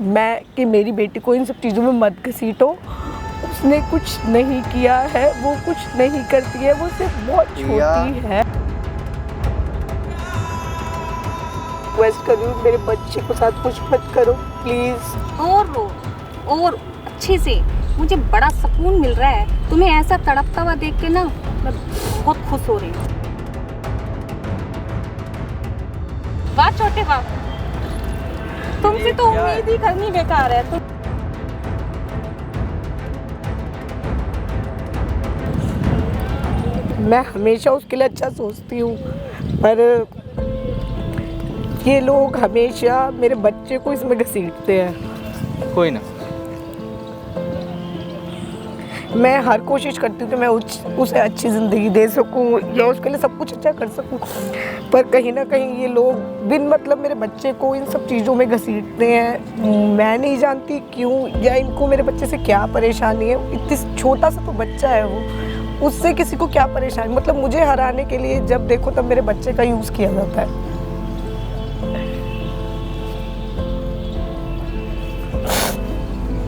मैं कि मेरी बेटी को इन सब चीज़ों में मत घसीटो। उसने कुछ नहीं किया है, वो कुछ नहीं करती है, वो सिर्फ बहुत छोटी है। रिक्वेस्ट कर रही हूँ, मेरे बच्चे के साथ कुछ मत करो प्लीज़। और रो और अच्छे से, मुझे बड़ा सुकून मिल रहा है। तुम्हें ऐसा तड़पता हुआ देख के ना मैं बहुत खुश हो रही हूँ। वाह छोटे वाह, तुमसे तो उम्मीद ही करनी बेकार है। तुम मैं हमेशा उसके लिए अच्छा सोचती हूँ, पर ये लोग हमेशा मेरे बच्चे को इसमें घसीटते हैं। कोई ना, मैं हर कोशिश करती हूँ कि मैं उसे अच्छी ज़िंदगी दे सकूँ या उसके लिए सब कुछ अच्छा कर सकूँ, पर कहीं ना कहीं ये लोग बिन मतलब मेरे बच्चे को इन सब चीज़ों में घसीटते हैं। मैं नहीं जानती क्यों, या इनको मेरे बच्चे से क्या परेशानी है। इतनी छोटा सा तो बच्चा है वो, उससे किसी को क्या परेशानी। मतलब मुझे हराने के लिए जब देखो तब मेरे बच्चे का यूज़ किया जाता है।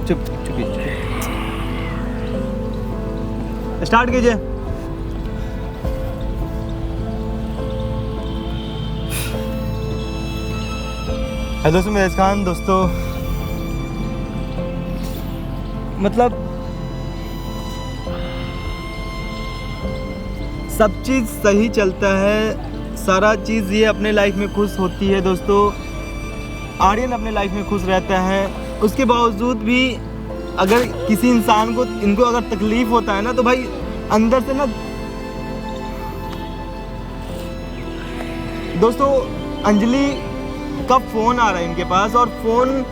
चुप चुप स्टार्ट कीजिए। हेलो दोस्तों, मैं खान। दोस्तों मतलब सब चीज़ सही चलता है, सारा चीज़ ये अपने लाइफ में खुश होती है। दोस्तों आर्यन अपने लाइफ में खुश रहता है, उसके बावजूद भी अगर किसी इंसान को इनको अगर तकलीफ होता है ना, तो भाई अंदर से ना दोस्तों अंजलि का फ़ोन आ रहा है इनके पास, और फ़ोन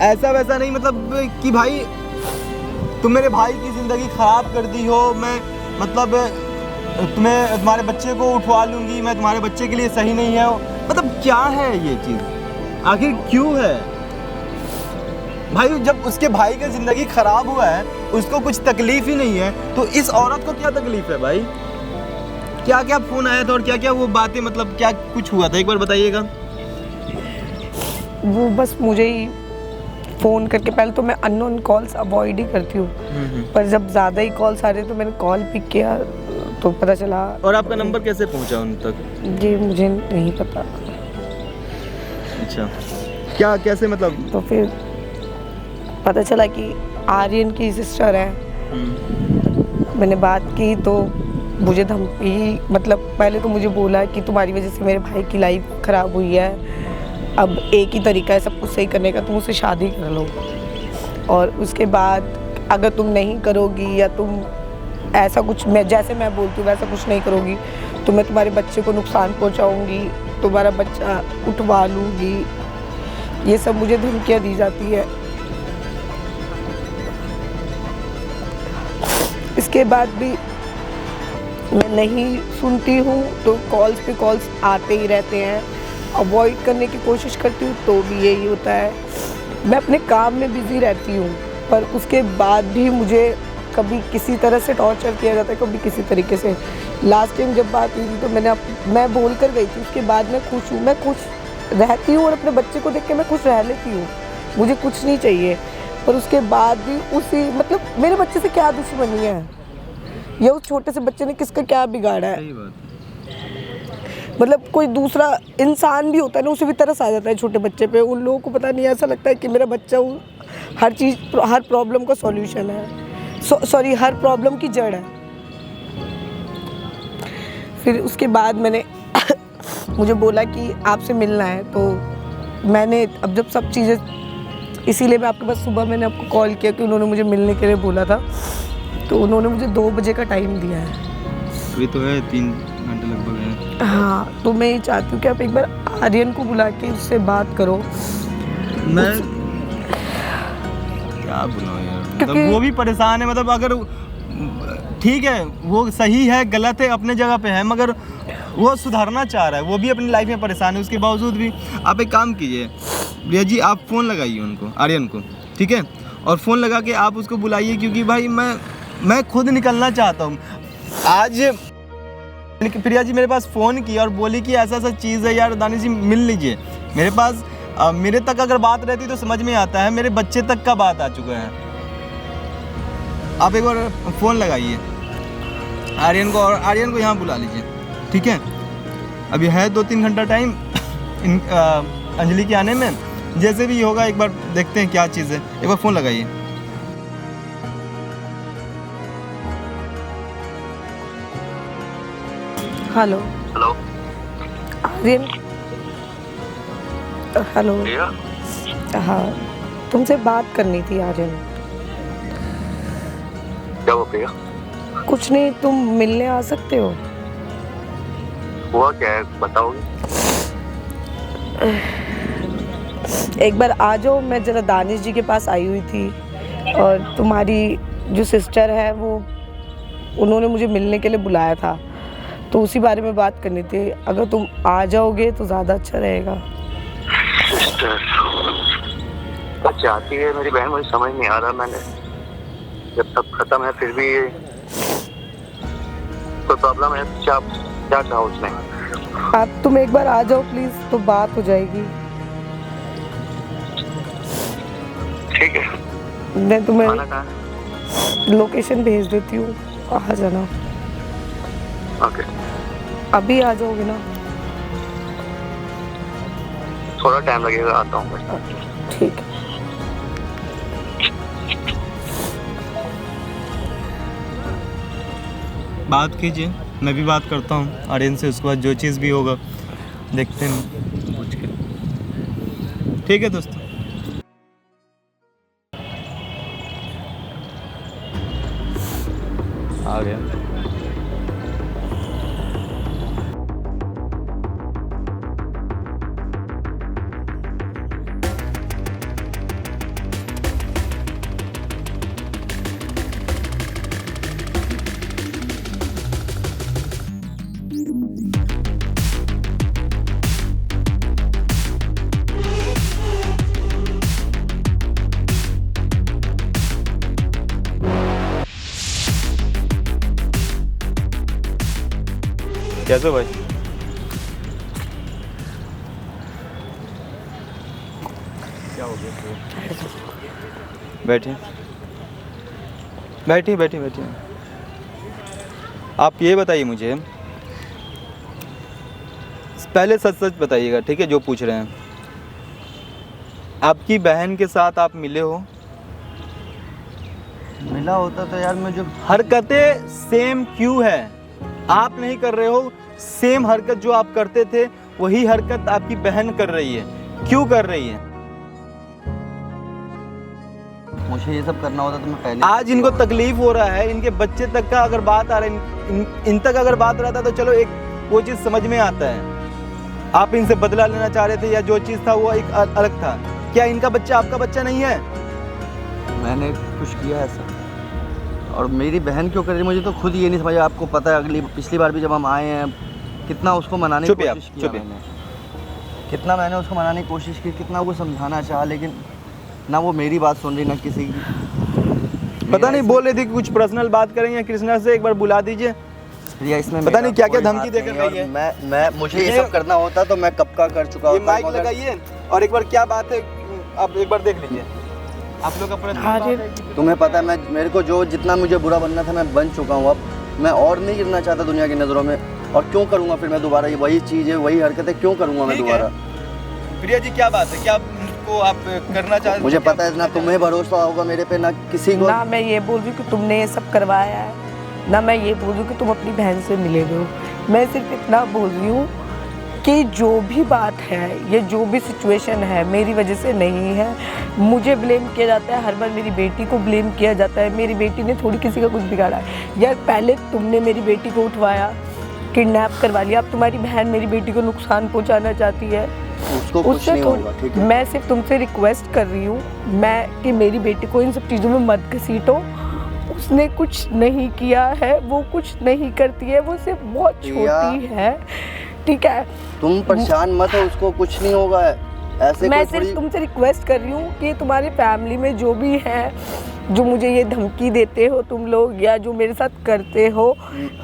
ऐसा वैसा नहीं मतलब कि भाई तुम मेरे भाई की ज़िंदगी ख़राब कर दी हो, मैं मतलब तुम्हारे बच्चे को उठवा लूँगी, मैं तुम्हारे बच्चे के लिए सही नहीं है। मतलब क्या है ये चीज़, आखिर क्यों है भाई? जब उसके भाई की ज़िंदगी ख़राब हुआ है, उसको कुछ तकलीफ़ ही नहीं है, तो इस औरत को क्या तकलीफ़ है भाई? क्या क्या फ़ोन आया था और क्या क्या वो बातें, मतलब क्या कुछ हुआ था, एक बार बताइएगा। वो बस मुझे ही फ़ोन करके, पहले तो मैं अननोन कॉल्स अवॉइड ही करती हूँ, पर जब ज़्यादा ही कॉल्स आ रहे तो मैंने कॉल पिक किया तो पता चला। और आपका नंबर कैसे पहुंचा उन तक? ये मुझे नहीं पता। अच्छा, क्या कैसे मतलब? तो फिर पता चला कि आर्यन की सिस्टर है। मैंने बात की तो मुझे धमकी, मतलब पहले तो मुझे बोला कि तुम्हारी वजह से मेरे भाई की लाइफ ख़राब हुई है, अब एक ही तरीका है सब कुछ सही करने का, तुम उससे शादी कर लो, और उसके बाद अगर तुम नहीं करोगी या तुम ऐसा कुछ, मैं जैसे मैं बोलती हूँ वैसा कुछ नहीं करोगी तो मैं तुम्हारे बच्चे को नुकसान पहुँचाऊँगी, तुम्हारा बच्चा उठवा लूँगी। ये सब मुझे धमकियाँ दी जाती है। इसके बाद भी मैं नहीं सुनती हूँ तो कॉल्स पे कॉल्स आते ही रहते हैं। अवॉइड करने की कोशिश करती हूँ तो भी यही होता है। मैं अपने काम में बिज़ी रहती हूँ, पर उसके बाद भी मुझे कभी किसी तरह से टॉर्चर किया जाता है, कभी किसी तरीके से। लास्ट टाइम जब बात हुई थी तो मैं बोल कर गई थी, उसके बाद मैं खुश हूँ, मैं खुश रहती हूँ और अपने बच्चे को देख के मैं खुश रह लेती हूँ, मुझे कुछ नहीं चाहिए। पर उसके बाद भी उसी, मतलब मेरे बच्चे से क्या दुश्मनी है या उस छोटे से बच्चे ने किसका क्या बिगाड़ा है? सही बात। मतलब कोई दूसरा इंसान भी होता है ना, उसे भी तरस आ जाता है छोटे बच्चे पे। उन लोगों को पता नहीं, ऐसा लगता है कि मेरा बच्चा हर चीज़, हर प्रॉब्लम का सॉल्यूशन है, सॉरी हर प्रॉब्लम की जड़ है। फिर उसके बाद मैंने मुझे बोला कि आपसे मिलना है, तो मैंने अब जब सब चीज़ें, इसीलिए मैं आपके पास सुबह मैंने आपको कॉल किया कि उन्होंने मुझे मिलने के लिए बोला था, तो उन्होंने मुझे 2 बजे का टाइम दिया है। अभी तो है 3 घंटे लगभग है। हाँ, तो मैं ये चाहती हूँ कि आप एक बार आर्यन को बुला के उससे बात करो। मैं क्या बुलाऊं यार, मतलब वो भी परेशान है। मतलब अगर ठीक है वो सही है गलत है अपने जगह पे है, मगर वो सुधारना चाह रहा है, वो भी अपनी लाइफ में परेशान है। उसके बावजूद भी आप एक काम कीजिए भैया जी, आप फ़ोन लगाइए उनको, आर्यन को, ठीक है, और फ़ोन लगा के आप उसको बुलाइए, क्योंकि भाई मैं खुद निकलना चाहता हूँ। आज प्रिया जी मेरे पास फ़ोन की और बोली कि ऐसा ऐसा चीज़ है यार, दानिश जी मिल लीजिए। मेरे पास मेरे तक अगर बात रहती तो समझ में आता है, मेरे बच्चे तक का बात आ चुका है। आप एक बार फ़ोन लगाइए आर्यन को, और आर्यन को यहाँ बुला लीजिए, ठीक है? अभी है 2-3 घंटा टाइम अंजलि के आने में, जैसे भी होगा एक बार देखते हैं क्या चीज़ है। एक बार फ़ोन लगाइए। Hello hello Aryan, hello. भैया, हाँ, तुमसे बात करनी थी आर्यन। क्या हुआ भैया? कुछ नहीं, तुम मिलने आ सकते हो? हुआ क्या है, बताओगे? एक बार आ जाओ, मैं जरा दानिश जी के पास आई हुई थी और तुम्हारी जो सिस्टर है वो, उन्होंने मुझे मिलने के लिए बुलाया था, तो उसी बारे में बात करनी थी। अगर तुम आ जाओगे तो ज़्यादा अच्छा रहेगा। सिस्टर चाहती है मेरी बहन, मुझे समझ नहीं आ रहा। मैंने जब तक खत्म है फिर भी कोई प्रॉब्लम है? क्या चाहा उसने? आप तुम एक बार आ जाओ प्लीज़, तो बात हो जाएगी। ठीक है, मैं तुम्हें आना कहाँ है? लोकेशन भेज देती हूँ, आ जाना। ओके, अभी आ जाओगे ना? थोड़ा टाइम लगेगा, आता हूँ मैं। ठीक है। बात कीजिए, मैं भी बात करता हूँ आर्यन से, उसके बाद जो चीज़ भी होगा देखते हैं पूछ के। ठीक है दोस्तों। आ गया। कैसे भाई? क्या हो गया? बैठिए बैठिए बैठिए बैठिए। आप ये बताइए मुझे, पहले सच सच बताइएगा, ठीक है, जो पूछ रहे हैं। आपकी बहन के साथ आप मिले हो? मिला होता तो यार मैं जो हरकतें सेम क्यों है? आप नहीं कर रहे हो, सेम हरकत जो आप करते थे वही हरकत आपकी बहन कर रही है। क्यों कर रही है? मुझे ये सब करना होता तो मैं पहले। आज इनको तकलीफ हो रहा है, इनके बच्चे तक का अगर बात आ रही इन तक अगर बात रहता तो चलो एक वो चीज़ समझ में आता है। आप इनसे बदला लेना चाह रहे थे या जो चीज़ था वो एक अलग था। क्या इनका बच्चा आपका बच्चा नहीं है? मैंने कुछ किया है सर, और मेरी बहन क्यों कर रही है मुझे तो खुद ये नहीं समझ। आपको पता है पिछली बार भी जब हम आए हैं कितना उसको मनाने की कोशिश की मैंने, कितना मैंने उसको मनाने की कोशिश की, कितना वो समझाना चाहा, लेकिन ना वो मेरी बात सुन रही ना किसी की। पता नहीं बोल रही थी कि कुछ पर्सनल बात करेंगे, कृष्णा से एक बार बुला दीजिए। इसमें पता नहीं क्या क्या कोई धमकी बात देकर नहीं है, गई है। और मैं मुझे ये सब करना होता तो मैं कब का कर चुका ये होता। माइक लगाइए और एक बार क्या बात है आप एक बार देख लीजिए। आप लोग का प्रश्न, तुम्हें पता है मैं मेरे को जो जितना मुझे बुरा बनना था मैं बन चुका हूँ। अब मैं और नहीं गिरना चाहता दुनिया की नज़रों में, और क्यों करूँगा फिर मैं दोबारा ये वही चीज़ है, वही हरकतें क्यों करूँगा मैं दोबारा? प्रिया जी क्या बात है, क्या को आप करना चाहते? मुझे पता है ना तुम्हें भरोसा होगा मेरे पे ना किसी को। ना मैं ये बोल रही हूँ कि तुमने ये सब करवाया है, ना मैं ये बोल रही हूँ कि तुम अपनी बहन से मिले हो। मैं सिर्फ इतना बोल रही हूँ कि जो भी बात है, ये जो भी सिचुएशन है मेरी वजह से नहीं है। मुझे ब्लेम किया जाता है, हर बार मेरी बेटी को ब्लेम किया जाता है। मेरी बेटी ने थोड़ी किसी का कुछ बिगाड़ा है यार। पहले तुमने मेरी बेटी को उठवाया, किडनैप करवा लिया, अब तुम्हारी बहन मेरी बेटी को नुकसान पहुंचाना चाहती है। उसको कुछ नहीं होगा, ठीक है? मैं सिर्फ तुमसे रिक्वेस्ट कर रही हूँ मैं कि मेरी बेटी को इन सब चीज़ों में मत घसीटो। उसने कुछ नहीं किया है, वो कुछ नहीं करती है, वो सिर्फ बहुत छोटी है, ठीक है? तुम परेशान मत हो, उसको कुछ नहीं होगा ऐसे। मैं सिर्फ तुमसे रिक्वेस्ट कर रही हूँ कि तुम्हारी फैमिली में जो भी है जो मुझे ये धमकी देते हो तुम लोग या जो मेरे साथ करते हो,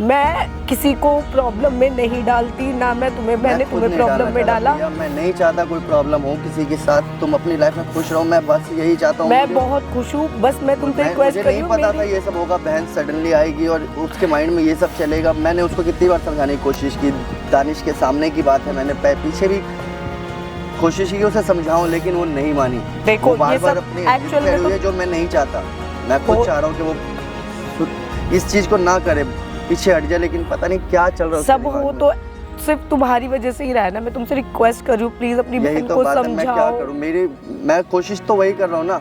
मैं किसी को प्रॉब्लम में नहीं डालती, ना मैं तुम्हें, मैंने तुम्हें प्रॉब्लम में डाला। मैं नहीं चाहता कोई प्रॉब्लम हो किसी के साथ, तुम अपनी लाइफ में खुश रहो, मैं बस यही चाहता हूँ। मैं बहुत खुश हूँ, बस मैं तुमसे रिक्वेस्ट कर रही हूँ। मुझे नहीं पता था ये सब होगा, बहन सडनली आएगी और उसके माइंड में ये सब चलेगा। मैंने उसको कितनी बार समझाने की कोशिश की, दानिश के सामने की बात है, मैंने पीछे भी कोशिश की उसे समझाऊं, लेकिन वो नहीं मानी। देखो, वो बार ये बार सब अपनी एक्चुअल में हुई है जो मैं नहीं चाहता। मैं खुद चाह रहा हूँ कि वो इस चीज को ना करे, पीछे हट जाए, लेकिन पता नहीं क्या चल रहा है। सब हो तो सिर्फ तुम्हारी वजह से ही रहा है ना। मैं तुमसे रिक्वेस्ट कर रही हूँ, प्लीज अपनी बहन को समझाओ। मैं क्या करूँ, मैं कोशिश तो वही कर रहा हूँ ना।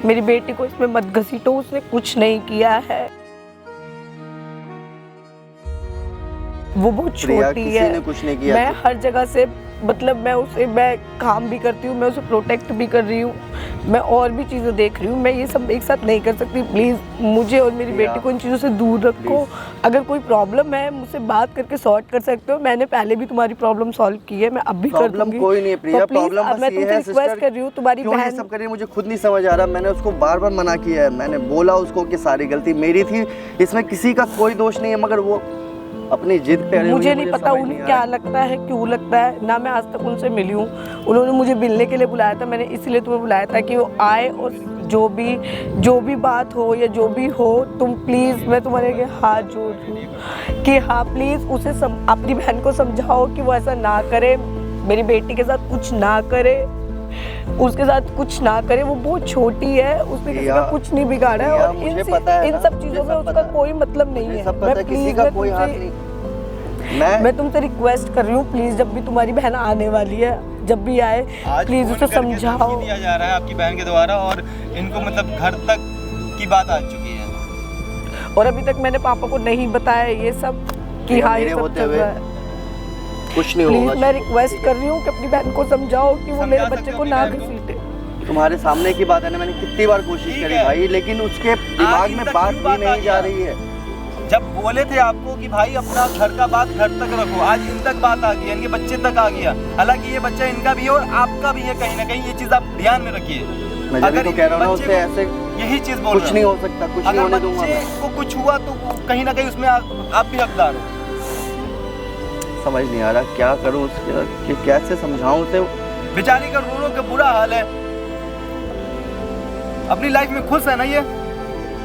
मेरी बेटी को इसमें मत घसीटो, उसने कुछ नहीं किया है, वो बहुत छोटी है। किसी ने कुछ नहीं किया। मैं हर जगह से, मतलब मैं काम भी करती हूँ, मैं उसे प्रोटेक्ट भी कर रही हूँ, मैं और भी चीज़ें देख रही हूँ, मैं ये सब एक साथ नहीं कर सकती। प्लीज़ मुझे और मेरी बेटी को इन चीज़ों से दूर रखो। अगर कोई प्रॉब्लम है मुझसे बात करके सॉर्ट कर सकते हो। मैंने पहले भी तुम्हारी प्रॉब्लम सॉल्व की है, मैं अब भी कर दूंगी। कोई नहीं प्रिया, प्रॉब्लम बस मैं ये तुमसे है रिक्वेस्ट कर रही हूँ, तुम्हारी बहन सब कर रही है, मुझे खुद नहीं समझ आ रहा। मैंने उसको बार बार मना किया है, मैंने बोला उसको कि सारी गलती मेरी थी, इसमें किसी का कोई दोष नहीं है, मगर वो अपनी जिद पे अड़े। मुझे नहीं पता उन्हें क्या लगता है, क्यों लगता है ना। मैं आज तक उनसे मिली हूँ, उन्होंने मुझे मिलने के लिए बुलाया था, मैंने इसलिए तुम्हें बुलाया था कि वो आए और जो भी बात हो या जो भी हो, तुम प्लीज़, मैं तुम्हारे आगे हाथ जोड़ रही हूँ कि हाँ प्लीज़ उसे अपनी बहन को समझाओ कि वो ऐसा ना करे, मेरी बेटी के साथ कुछ ना करे, उसके साथ कुछ ना करे। वो बहुत छोटी है, उसने किसी का कुछ नहीं बिगाड़ा है और इन सब चीज़ों में उसका कोई मतलब नहीं है। मैं प्लीज़, मैं तुमसे रिक्वेस्ट कर रही हूँ, प्लीज़ जब भी तुम्हारी बहन आने वाली है, जब भी आए प्लीज़ उसे समझाओ। दिया जा रहा है आपकी बहन के द्वारा और इनको मतलब घर तक की बात आ चुकी है, और अभी तक मैंने पापा को नहीं बताया ये सब कि हाँ ये सब चल रहा है। कुछ नहीं होगा। प्लीज मैं रिक्वेस्ट कर रही हूँ कि अपनी बहन को समझाओ कि वो मेरे बच्चे को ना घसीटे। तुम्हारे सामने की बात है ना, मैंने कितनी बार कोशिश करी भाई, लेकिन उसके दिमाग में बात भी नहीं जा रही है। जब बोले थे आपको कि भाई अपना घर का बात घर तक रखो, आज इन तक बात आ गई, इनके बच्चे तक आ गया। हालांकि ये बच्चा इनका भी है और आपका भी है, कहीं ना कहीं ये चीज आप ध्यान में रखिए। मैं जब तो कह रहा हूँ उससे ऐसे यही चीज बोल कुछ नहीं हो सकता, कुछ नहीं होने दूंगा मैं। को कुछ हुआ तो कहीं ना कहीं उसमें आप भी हकदार हो। समझ नहीं आ रहा क्या करूँ उसके, कि कैसे समझाऊं उसे। बेचारी का रो रो के बुरा हाल है, अपनी लाइफ में खुश है ना ये।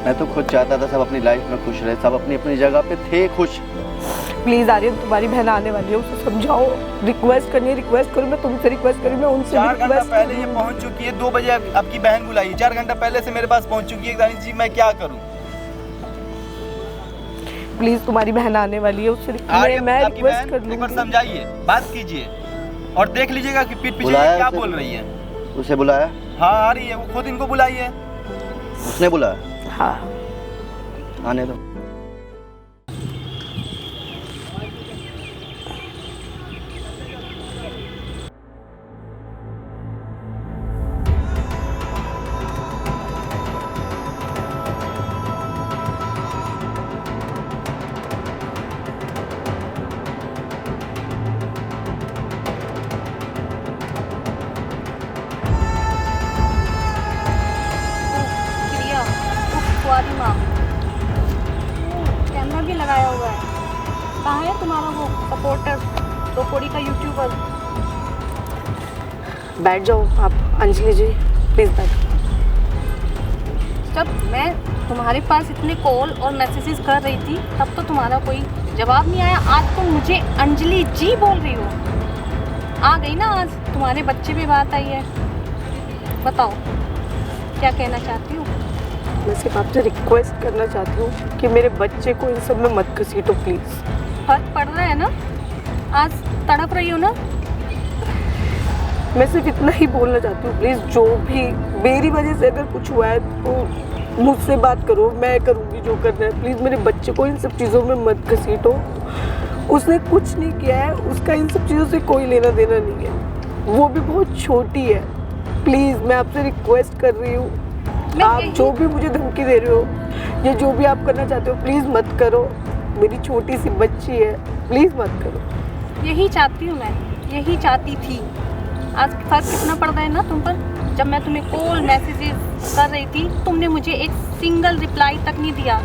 मैं तो खुद चाहता था सब अपनी लाइफ में खुश रहे, सब अपनी अपनी जगह पे थे खुश। प्लीज आर्यन, तुम्हारी बहन आने वाली है, उसे समझाओ। रिक्वेस्ट करनी है, रिक्वेस्ट करो, मैं तुमसे रिक्वेस्ट करी, मैं उनसे 4 घंटा पहले ये पहुंच चुकी है, 2 बजे आपकी बहन बुलाई, 4 घंटा पहले से मेरे पास पहुंच चुकी है। दानिश जी मैं क्या करूं? प्लीज तुम्हारी बहन आने वाली है, उससे मैं रिक्वेस्ट कर लूंगी। समझाइए, बात कीजिए और देख लीजिएगा कि पीठ पीछे क्या बोल रही है। उसे बुलाया? हाँ आ रही है, वो खुद इनको बुलाई है। उसने बुलाया? हाँ आने दो। कैमरा भी लगाया हुआ है। कहाँ है तुम्हारा वो सपोर्टर, टोकोड़ी का यूट्यूबर? बैठ जाओ आप अंजलि जी, प्लीज बैठो। जब मैं तुम्हारे पास इतने कॉल और मैसेजेस कर रही थी तब तो तुम्हारा कोई जवाब नहीं आया। आज तुम मुझे अंजलि जी बोल रही हो। आ गई ना, आज तुम्हारे बच्चे पे बात आई है। बताओ क्या कहना चाहती हो? मैं सिर्फ आपसे रिक्वेस्ट करना चाहती हूँ कि मेरे बच्चे को इन सब में मत घसीटो प्लीज़। फर्क पड़ रहा है ना? आज तड़प रही हो ना? मैं सिर्फ इतना ही बोलना चाहती हूँ, प्लीज़ जो भी मेरी वजह से अगर कुछ हुआ है तो मुझसे बात करो, मैं करूँगी जो करना है। प्लीज़ मेरे बच्चे को इन सब चीज़ों में मत घसीटो। उसने कुछ नहीं किया है, उसका इन सब चीज़ों से कोई लेना देना नहीं है, वो भी बहुत छोटी है। प्लीज़ मैं आपसे रिक्वेस्ट कर रही हूँ, आप जो भी मुझे धमकी दे रहे हो या जो भी आप करना चाहते हो प्लीज़ मत करो। मेरी छोटी सी बच्ची है, प्लीज़ मत करो। यही चाहती हूँ मैं, यही चाहती थी। आज फर्क कितना पड़ रहा है ना तुम पर। जब मैं तुम्हें कॉल मैसेजेस कर रही थी, तुमने मुझे एक सिंगल रिप्लाई तक नहीं दिया।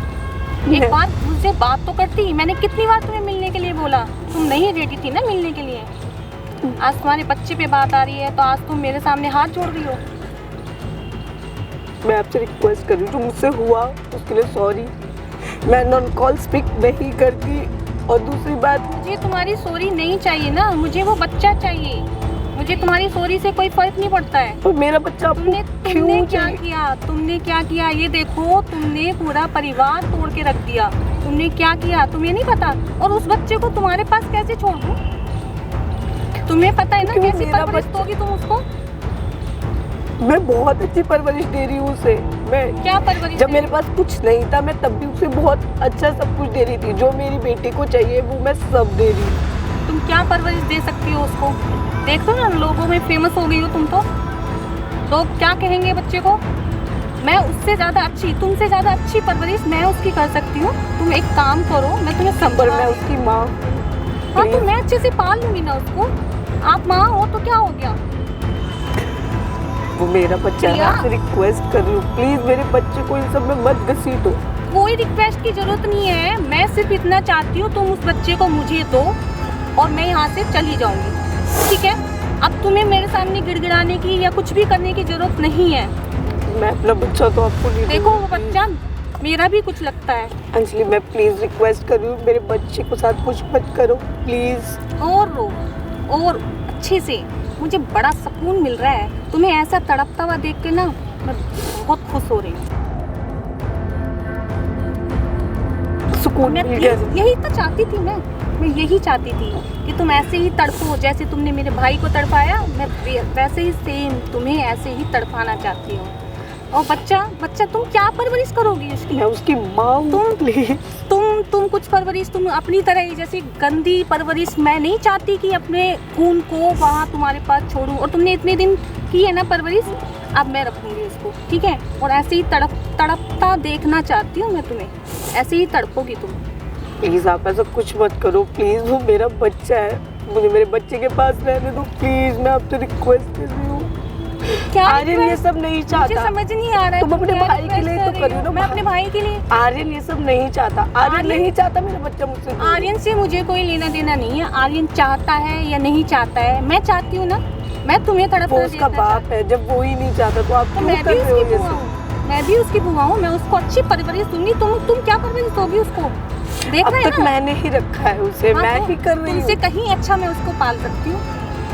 एक बार मुझसे बात तो करती। मैंने कितनी बार तुम्हें मिलने के लिए बोला, तुम नहीं रेडी थी ना मिलने के लिए। आज तुम्हारे बच्चे पे बात आ रही है तो आज तुम मेरे सामने हाथ जोड़ रही हो। मैं आपसे रिक्वेस्ट कर रही हूँ, जो मुझसे हुआ उसके लिए सॉरी। मैं नॉन कॉल स्पीक नहीं करती। और दूसरी बात, मुझे तुम्हारी सॉरी नहीं चाहिए ना, मुझे वो बच्चा चाहिए। मुझे तुम्हारी सॉरी से कोई फर्क नहीं पड़ता है। और मेरा बच्चा आपको तुमने क्यों क्या चाहिए? किया? तुमने क्या किया? ये देखो, तुमने पूरा परिवार तोड़ के रख दिया। तुमने क्या किया तुम्हें नहीं पता? और उस बच्चे को तुम्हारे पास कैसे छोड़ दूं? तुम्हें पता है ना क्योंकि कैसी मेरा परवरिश बच्चा- दोगी तुम उसको? मैं बहुत अच्छी परवरिश दे रही हूँ उसे। मैं क्या परवरिश? जब मेरे पास कुछ नहीं था, मैं तब भी उसे बहुत अच्छा सब कुछ दे रही थी। जो मेरी बेटी को चाहिए वो मैं सब दे रही हूँ। तुम क्या परवरिश दे सकती हो उसको? देख लो ना, लोगों में फेमस हो गई हो तुम तो। लोग क्या कहेंगे बच्चे को? मैं उससे ज़्यादा अच्छी, तुमसे ज़्यादा अच्छी परवरिश मैं उसकी कर सकती हूँ। तुम एक काम करो, मैं तुम्हें पर समझा। मैं उसकी माँ। हाँ तो मैं अच्छे से पाल लूंगी ना उसको। आप माँ हो तो क्या हो गया? वो मेरा बच्चा है। मैं प्रिया। आपसे रिक्वेस्ट कर रही हूँ, प्लीज मेरे बच्चे को इन सब में मत घसीटो। कोई रिक्वेस्ट की जरूरत नहीं है। मैं सिर्फ इतना चाहती हूँ तुम उस बच्चे को मुझे दो और मैं यहाँ से चली जाऊंगी, ठीक है? अब तुम्हें मेरे सामने गिड़गिड़ाने की या कुछ भी करने की जरूरत नहीं है। मैं अपना बच्चा तो आपको नहीं देखो वो दूंगी। बच्चा मेरा भी कुछ लगता है। अंजलि, मैं प्लीज रिक्वेस्ट कर रही हूँ, मेरे बच्चे को साथ कुछ मत करो प्लीज। और रो और अच्छे से। मुझे बड़ा सुकून मिल रहा है तुम्हें ऐसा तड़पता हुआ देख के ना। मैं बहुत खुश हो रही हूँ। सुकून मैं मिल गया। प्लीज यही तो चाहती थी। मैं यही चाहती थी कि तुम ऐसे ही तड़पो जैसे तुमने मेरे भाई को तड़पाया। मैं वैसे ही सेम तुम्हें ऐसे ही तड़पाना चाहती हूँ। और बच्चा तुम क्या परवरिश करोगी उसकी? मैं उसकी माँ हूँ, तुम- प्लीज। तुम कुछ परवरिश तुम अपनी तरह ही, जैसी गंदी परवरिश मैं नहीं चाहती कि अपने खून को वहाँ तुम्हारे पास छोड़ूं। और तुमने इतने दिन की है ना परवरिश, अब मैं रखूंगी उसको, ठीक है? और ऐसे ही तड़पता देखना चाहती हूँ मैं तुम्हें। ऐसे ही तड़पोगी तुम। प्लीज आप ऐसा कुछ मत करो प्लीज। वो मेरा बच्चा है, मुझे मेरे बच्चे के पास रहने दो प्लीज। मैं आपसे रिक्वेस्ट कर रही हूँ। क्या आर्यन ये request? सब नहीं मुझे चाहता। समझ नहीं आ रहा है तुम अपने क्या भाई के request लिए कर तो रही करियो हो। ना। मैं अपने भाई के लिए। आर्यन ये सब नहीं चाहता। आर्यन आर्यन- नहीं चाहता मेरा बच्चा मुझसे दूर हो। आर्यन से मुझे कोई लेना देना नहीं है। आर्यन चाहता है या नहीं चाहता है, मैं चाहती हूँ ना। मैं तुम्हें वो तड़पना उसका बाप है, जब वो ही नहीं चाहता तो आप तो क्यों मैं कर भी रहे हो उसकी ये बुआ सब? हूँ। मैं भी उसकी बुआ हूँ। मैं उसको अच्छी परवरिश दूंगी। तुम क्या परवरिश दोगी उसको? देख अब रहे हैं तक ना? मैंने ही रखा है उसे। हाँ, मैं तो ही कर रही तुमसे हूँ। कहीं अच्छा मैं उसको पाल सकती हूँ।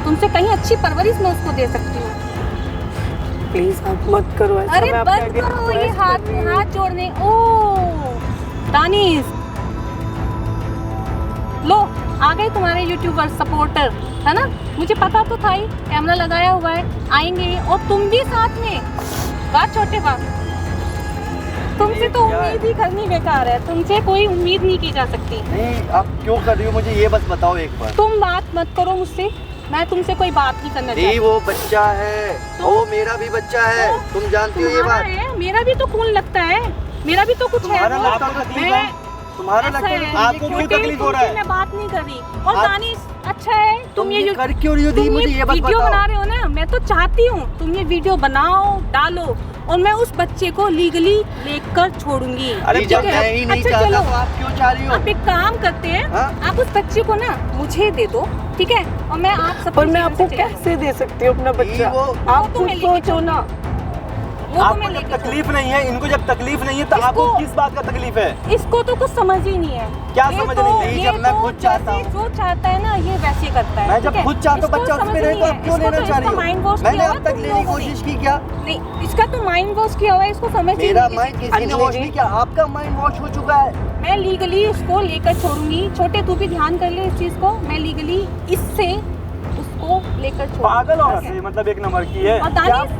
तुमसे कहीं अच्छी परवरिश मैं उसको दे सकती हूँ। प्लीज आप मत करो ऐसा। अरे मैं आपके बंद आगे करो ये request हाथ कर रही हूँ। हाथ जोड़ने। ओ दानिश, लो आ गए तुम्हारे यूट्यूबर सपोर्टर, है ना? मुझे पता तो था ही, कैमरा लगाया हुआ है, आएंगे। और तुम भी साथ में। वाह छोटे वाह, तुमसे तो उम्मीद ही करनी बेकार है। तुमसे कोई उम्मीद नहीं की जा सकती। नहीं, आप क्यों कर रही हो मुझे ये बस बताओ एक बार। तुम बात मत करो मुझसे। मैं तुमसे कोई बात नहीं करना नहीं, चाहती। वो बच्चा है तो- वो मेरा भी बच्चा है, तो तुम जानती हो ये तुम्हारा बात। है, मेरा भी तो खून लगता है। मेरा भी तो कुछ है। तुम्हारा वो। लगता है तकलीफ है, तुम्हारा ऐसा लगता है, है। आपको क्यों छोटे, तकलीफ हो रहा है? तुमसे मैं बात नहीं कर रही। और आप- दानिश अच्छा है तुम ये ये कर क्यों रही हो दी? तुम मुझे ये बस वीडियो बताओ। बना रहे हो ना। मैं तो चाहती हूँ तुम ये वीडियो बनाओ, डालो और मैं उस बच्चे को लीगली लेकर छोड़ूंगी। अरे ठीक जब है? मैं ही नहीं अच्छा, चाहता चलो, तो आप क्यों चाह रही हो? आप एक काम करते हैं। हाँ? आप उस बच्चे को ना मुझे दे दो, ठीक है? और मैं आप सब पर मैं आपको कैसे दे सकती हूँ अपना बच्चा? वो- आप तो खुद मैं लेके सोचो ना। वो तो मैं आपको जब लेके तकलीफ नहीं है, इनको जब तकलीफ नहीं है तो आपको इसको- किस बात का तकलीफ है? इसको तो कुछ समझ ही नहीं है। क्या ये समझ तो- नहीं? नहीं, ये जब मैं तो खुद चाहता जैसे हूँ। जो चाहता है ना ये वैसे करता है। मैं जब ठीक है? खुद चाहता हूँ इसको बच्चा समझ उसमें रहे नहीं तो है। आप क्यों इसको लेना तो चाह रही इसका हो? माइंड वॉश मैंने किया अब हुआ तक तुम लेने की लोगों ने। कोशिश की क्या? नहीं, इसका तो माइंड वॉश किया हुआ है। इसको समझ ही मेरा नहीं माइंड किसी- किसी ने अंजलि वॉश जी। नहीं किया, आपका माइंड वॉश हो चुका है। मैं लीगली उसको लेकर छोड़ूंगी। छोटे तू भी ध्यान कर ले इस चीज को। मैं लीगली इससे उसको लेकर छोड़ूंगी। पागल औरत है, मतलब एक नंबर की है। और दानिश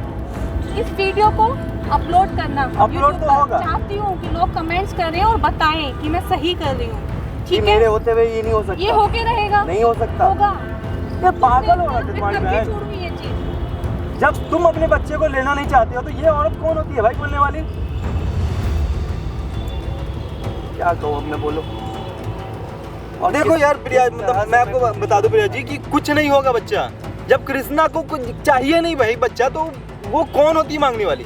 इस वीडियो को अपलोड करना। अपलोड YouTube तो पर। होगा। चाहती हूँ कि लोग कमेंट्स करें और बताएं कि मैं सही कर रही हूँ, ये ठीक मेरे है? होते हुए ये नहीं हो सकता। ये होके रहेगा। नहीं हो सकता। होगा। ये पागल औरत है मैं तुम्हारी करके बहन। छोड़ूंगी ये चीज। जब तुम अपने बच्चे को लेना नहीं चाहते हो तो ये औरत कौन होती है भाई बोलने वाली? क्या कहूँ अब मैं, बोलो। और देखो किस- यार प्रिया, किस तरह मतलब से मैं आपको बता दूं प्रिया जी कि कुछ नहीं होगा बच्चा। जब कृष्णा को कुछ चाहिए नहीं भाई बच्चा, तो वो कौन होती है मांगने वाली?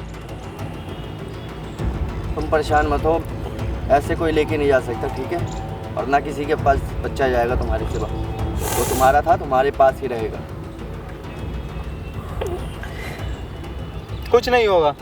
तुम परेशान मत हो, ऐसे कोई लेके नहीं जा सकता, ठीक है? और ना किसी के पास बच्चा जाएगा तुम्हारे सिवा। वो तुम्हारा था, तुम्हारे पास ही रहेगा। कुछ नहीं होगा।